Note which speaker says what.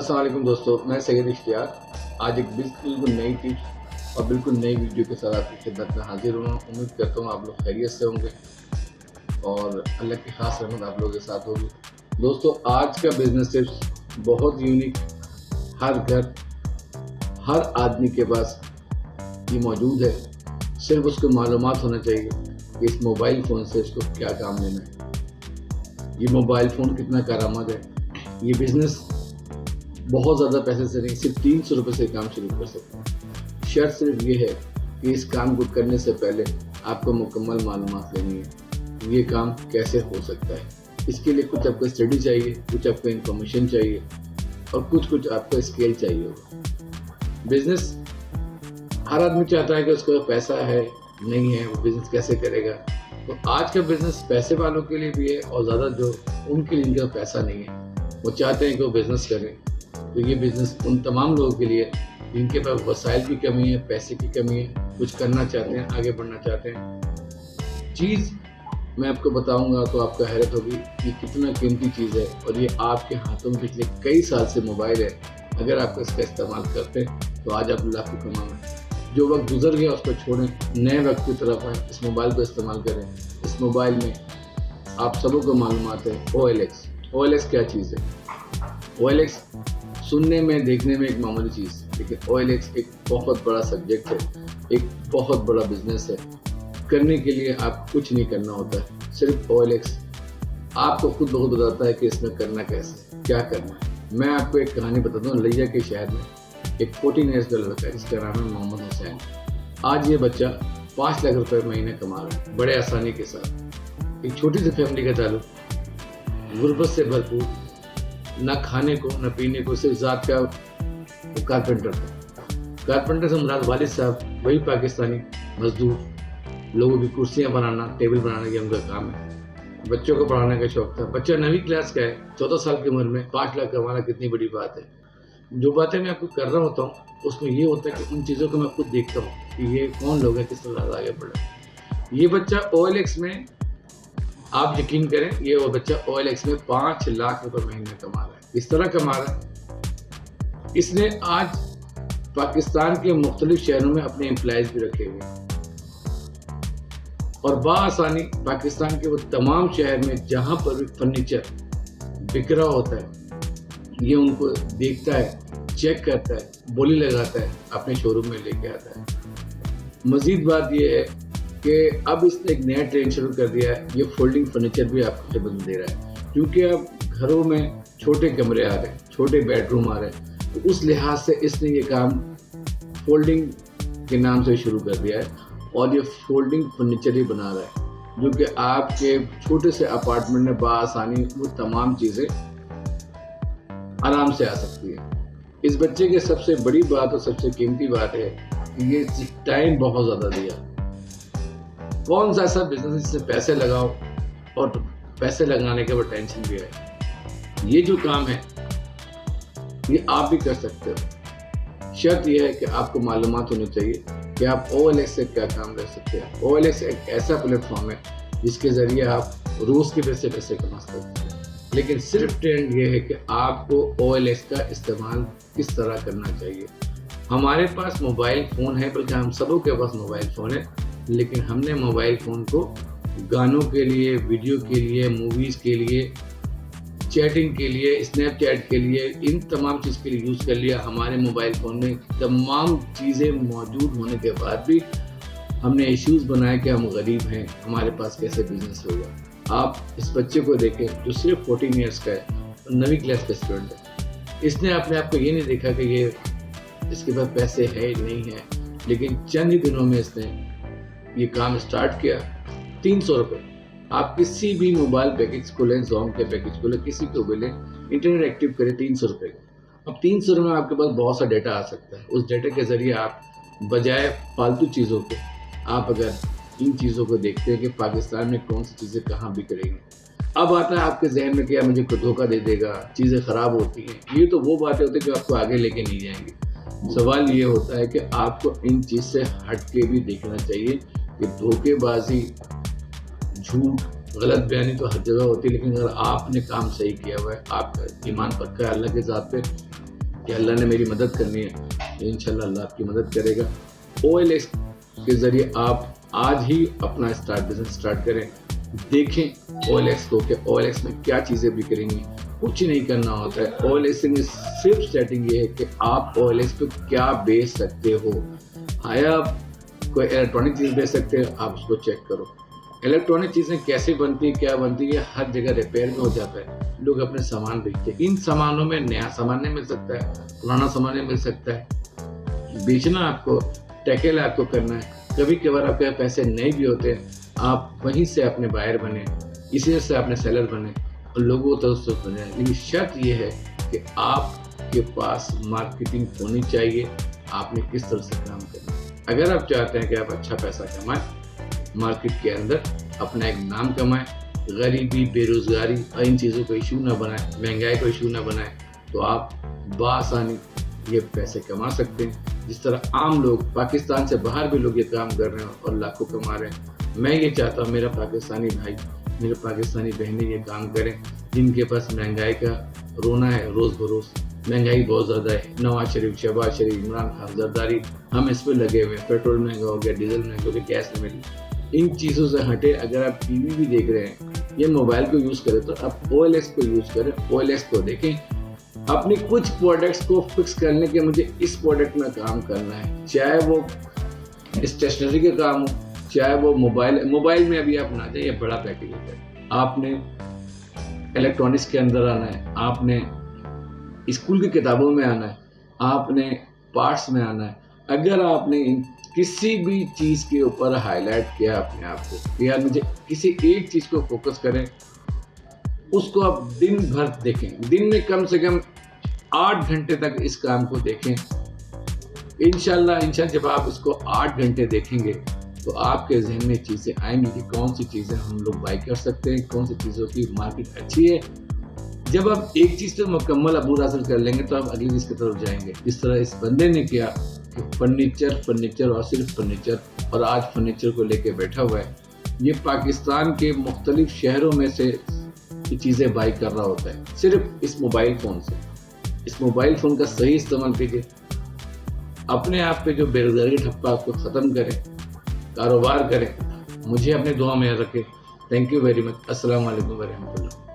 Speaker 1: अस्सलाम वालेकुम दोस्तों, मैं सैयद इश्तियाक आज एक बिल्कुल नई टिप्स और बिल्कुल नई वीडियो के साथ आपकी खिदमत में हाजिर हूँ। उम्मीद करता हूँ आप लोग खैरियत से होंगे और अल्लाह की खास रहमत आप लोगों के साथ होगी। दोस्तों, आज का बिजनेस टिप्स बहुत यूनिक, हर घर हर आदमी के पास ये मौजूद है। सिर्फ उसको मालूमात होना चाहिए कि इस मोबाइल फ़ोन से उसको क्या काम लेना है, ये मोबाइल फ़ोन कितना कारआमद है। ये बिज़नेस बहुत ज़्यादा पैसे से नहीं, सिर्फ 300 रुपये से काम शुरू कर सकते हैं। शर्त सिर्फ ये है कि इस काम को करने से पहले आपको मुकम्मल मालूमात लेनी है, ये काम कैसे हो सकता है। इसके लिए कुछ आपको स्टडी चाहिए, कुछ आपको इन्फॉर्मेशन चाहिए और कुछ आपको स्केल चाहिए होगा। बिजनेस हर आदमी चाहता है कि उसको पैसा है, नहीं है, वो बिज़नेस कैसे करेगा। तो आज का बिज़नेस पैसे वालों के लिए भी है और ज़्यादा जो उनके लिए इनका पैसा नहीं है, वो चाहते हैं कि वो बिज़नेस करें। तो ये बिज़नेस उन तमाम लोगों के लिए जिनके पास वसाइल की कमी है, पैसे की कमी है, कुछ करना चाहते हैं, आगे बढ़ना चाहते हैं। चीज़ मैं आपको बताऊंगा तो आपको हैरत होगी कि कितना कीमती चीज़ है और ये आपके हाथों में पिछले कई साल से मोबाइल है। अगर आप इसका इस्तेमाल करते हैं तो आज आप लाखों कमाना। जो वक्त गुजर गया उसको छोड़ें, नए वक्त की तरफ आए, इस मोबाइल को इस्तेमाल करें। इस मोबाइल में आप सबों को मालूमात है OLX। OLX क्या चीज़ है? OLX सुनने में, देखने में एक मामूली चीज़, लेकिन OLX एक बहुत बड़ा सब्जेक्ट है, एक बहुत बड़ा बिजनेस है। करने के लिए आप कुछ नहीं करना होता है, सिर्फ OLX आपको खुद बहुत बताता है कि इसमें करना कैसे, क्या करना है। मैं आपको एक कहानी बताता हूँ। लिया के शहर में एक 14 ईयर्स का लड़का है जिसका नाम है मोहम्मद हुसैन। आज ये बच्चा 5 लाख रुपए महीने कमा रहा है बड़े आसानी के साथ। एक छोटी सी फैमिली का ताल्लुक, गुर्बत से भरपूर, ना खाने को ना पीने को, सिर्फ ज़ात का वो कारपेंटर था। कारपेंटर से मुराद वालिद साहब वही पाकिस्तानी मजदूर, लोगों की कुर्सियाँ बनाना, टेबल बनाने का उनका काम है। बच्चों को पढ़ाने का शौक था। बच्चा 9वीं क्लास का है, 14 साल की उम्र में 5 लाख कमाना कितनी बड़ी बात है। जो बातें मैं आपको कर रहा होता हूँ उसमें ये होता है कि उन चीज़ों को मैं खुद देखता हूँ कि ये कौन लोग हैं, किस तरह आगे बढ़े। ये बच्चा OLX में, आप यकीन करें, ये वो बच्चा OLX में 5 लाख रुपए महीने कमा रहा है। इस तरह कमा रहा है, इसने आज पाकिस्तान के मुख्तलिफ शहरों में अपने एम्प्लॉयज़ भी रखे हुए हैं और बाआसानी पाकिस्तान के वो तमाम शहर में जहाँ पर भी फर्नीचर बिक रहा होता है, ये उनको देखता है, चेक करता है, बोली लगाता है, अपने शोरूम में लेके आता है। मज़ीद बात ये है कि अब इसने एक नया ट्रेंड शुरू कर दिया है, ये फोल्डिंग फर्नीचर भी आपको खिदमत दे रहा है। क्योंकि अब घरों में छोटे कमरे आ रहे हैं, छोटे बेडरूम आ रहे हैं, तो उस लिहाज से इसने ये काम फोल्डिंग के नाम से शुरू कर दिया है और ये फोल्डिंग फर्नीचर ही बना रहा है, जो कि आपके छोटे से अपार्टमेंट में बाआसानी वो तमाम चीज़ें आराम से आ सकती है। इस बच्चे की सबसे बड़ी बात और सबसे कीमती बात है कि ये टाइम बहुत ज़्यादा दिया। कौन सा ऐसा बिजनेस जिससे पैसे लगाओ और पैसे लगाने के बाद टेंशन भी आए। ये जो काम है ये आप भी कर सकते हो। शर्त यह है कि आपको मालूमात होनी चाहिए कि आप OLX से क्या काम कर सकते हैं। OLX एक ऐसा प्लेटफॉर्म है जिसके ज़रिए आप रोज़ के पैसे कमा सकते हैं। लेकिन सिर्फ ट्रेंड ये है कि आपको OLX का इस्तेमाल किस तरह करना चाहिए। हमारे पास मोबाइल फ़ोन है, बल्कि हम सबों के पास मोबाइल फ़ोन है, लेकिन हमने मोबाइल फ़ोन को गानों के लिए, वीडियो के लिए, मूवीज़ के लिए, चैटिंग के लिए, स्नैपचैट के लिए, इन तमाम चीज़ के लिए यूज़ कर लिया। हमारे मोबाइल फ़ोन में तमाम चीज़ें मौजूद होने के बाद भी हमने इश्यूज़ बनाए कि हम गरीब हैं, हमारे पास कैसे बिजनेस होगा। आप इस बच्चे को देखें जो सिर्फ 14 ईयर्स का है, 9वीं क्लास का स्टूडेंट है। इसने अपने आप को ये नहीं देखा कि ये इसके पास पैसे है नहीं है, लेकिन चंद ही दिनों में इसने ये काम स्टार्ट किया। 300 रुपये आप किसी भी मोबाइल पैकेज को लें, जोम के पैकेज को लें, किसी को भी लें, इंटरनेट एक्टिव करें 300 रुपये का। अब 300 रुपये में आपके पास बहुत सा डेटा आ सकता है। उस डेटा के ज़रिए आप बजाय फालतू चीज़ों के, आप अगर इन चीज़ों को देखते हैं कि पाकिस्तान में कौन सी चीज़ें कहाँ बिक रही हैं, अब आता है आपके जहन में कि यार मुझे कोई धोखा दे देगा, चीज़ें ख़राब होती हैं। ये तो वो बातें होती हैं जो आपको आगे लेके नहीं जाएंगी। सवाल ये होता है कि आपको इन चीज़ से हट के भी देखना चाहिए कि धोखेबाजी, झूठ, गलत बयानी तो हर जगह होती है, लेकिन अगर आपने काम सही किया हुआ है, आपका ईमान पक्का है अल्लाह के ज़ात पे, کہ اللہ نے میری مدد کرنی ہے تو انشاءاللہ اللہ آپ کی مدد کرے گا. OLX کے ذریعے آپ آج ہی اپنا بزنس اسٹارٹ کریں. دیکھیں OLX کو کہ OLX میں کیا چیزیں بک رہی ہیں. کچھ نہیں کرنا ہوتا ہے. OLX میں صرف سیٹنگ یہ ہے کہ آپ OLX پہ کیا بیچ سکتے ہو. آپ کوئی الیکٹرانک چیز بیچ سکتے ہیں, آپ اس کو چیک کرو. الیکٹرانک چیزیں کیسے بنتی ہیں, کیا بنتی ہے, ہر جگہ ریپیئر میں ہو جاتا ہے. لوگ اپنے سامان بیچتے ہیں. ان سامانوں میں نیا سامان نہیں مل سکتا ہے, پرانا سامان نہیں مل سکتا ہے. بیچنا آپ کو ٹیکل آپ کو کرنا ہے. کبھی کبھار آپ کے پیسے نہیں بھی ہوتے, آپ وہیں سے اپنے بائر بنے, اسی سے اپنے سیلر بنے اور لوگوں کو توسط بنے. لیکن شرط یہ ہے کہ آپ کے پاس مارکیٹنگ ہونی چاہیے. آپ نے کس طرح سے کام کرنا. اگر آپ چاہتے ہیں کہ آپ اچھا پیسہ کمائیں, مارکیٹ کے اندر اپنا ایک نام کمائیں, غریبی, بے روزگاری اور ان چیزوں کو ایشو نہ بنائیں, مہنگائی کو ایشو نہ بنائیں, تو آپ بآسانی یہ پیسے کما سکتے ہیں. جس طرح عام لوگ پاکستان سے باہر بھی لوگ یہ کام کر رہے ہیں اور لاکھوں کما رہے ہیں. میں یہ چاہتا ہوں میرا پاکستانی بھائی, میرے پاکستانی بہنیں یہ کام کریں جن کے پاس مہنگائی کا رونا ہے روز بروز. مہنگائی بہت زیادہ ہے. نواز شریف, شہباز شریف, عمران خان, زرداری, ہم اس پہ لگے ہوئے ہیں. پیٹرول مہنگا ہو گیا, ڈیزل مہنگا ہو گیا, گیس نہیں ملی. ان چیزوں سے ہٹے اگر آپ ٹی وی بھی دیکھ رہے ہیں یا موبائل کو یوز کریں تو آپ OLX کو یوز کریں. OLX کو دیکھیں, اپنی کچھ پروڈکٹس کو فکس کرنے کے مجھے اس پروڈکٹ میں کام کرنا ہے, چاہے وہ اسٹیشنری کے کام ہو, چاہے وہ موبائل میں ابھی آپ نہ جائیں, یہ بڑا پیکیج ہوتا ہے. آپ نے الیکٹرانکس کے اندر آنا ہے, آپ نے اسکول کی کتابوں میں آنا ہے, آپ نے پارٹس میں آنا ہے. اگر آپ نے کسی بھی چیز کے اوپر ہائی لائٹ کیا اپنے آپ کو کہ یار مجھے کسی ایک چیز کو فوکس کریں, اس کو آپ دن بھر دیکھیں. دن میں کم سے کم 8 گھنٹے تک اس کام کو دیکھیں. انشاءاللہ جب آپ اس کو 8 گھنٹے دیکھیں گے تو آپ کے ذہن میں چیزیں آئیں گی کہ کون سی چیزیں ہم لوگ بائی کر سکتے ہیں, کون سی چیزوں کی مارکیٹ اچھی ہے. جب آپ ایک چیز پہ مکمل عبور حاصل کر لیں گے تو آپ اگلی چیز کی طرف جائیں گے. جس طرح اس بندے نے کیا کہ فرنیچر اور صرف فرنیچر, اور آج فرنیچر کو لے کے بیٹھا ہوا ہے. یہ پاکستان کے مختلف شہروں میں سے چیزیں بائی کر رہا ہوتا ہے صرف اس موبائل فون سے. اس موبائل فون کا صحیح استعمال کیجیے. اپنے آپ پہ جو بے روزگاری ٹھپا اس کو ختم کریں, کاروبار کریں. مجھے اپنے دعا میں رکھیں. Thank you very much. السلام علیکم ورحمۃ اللہ.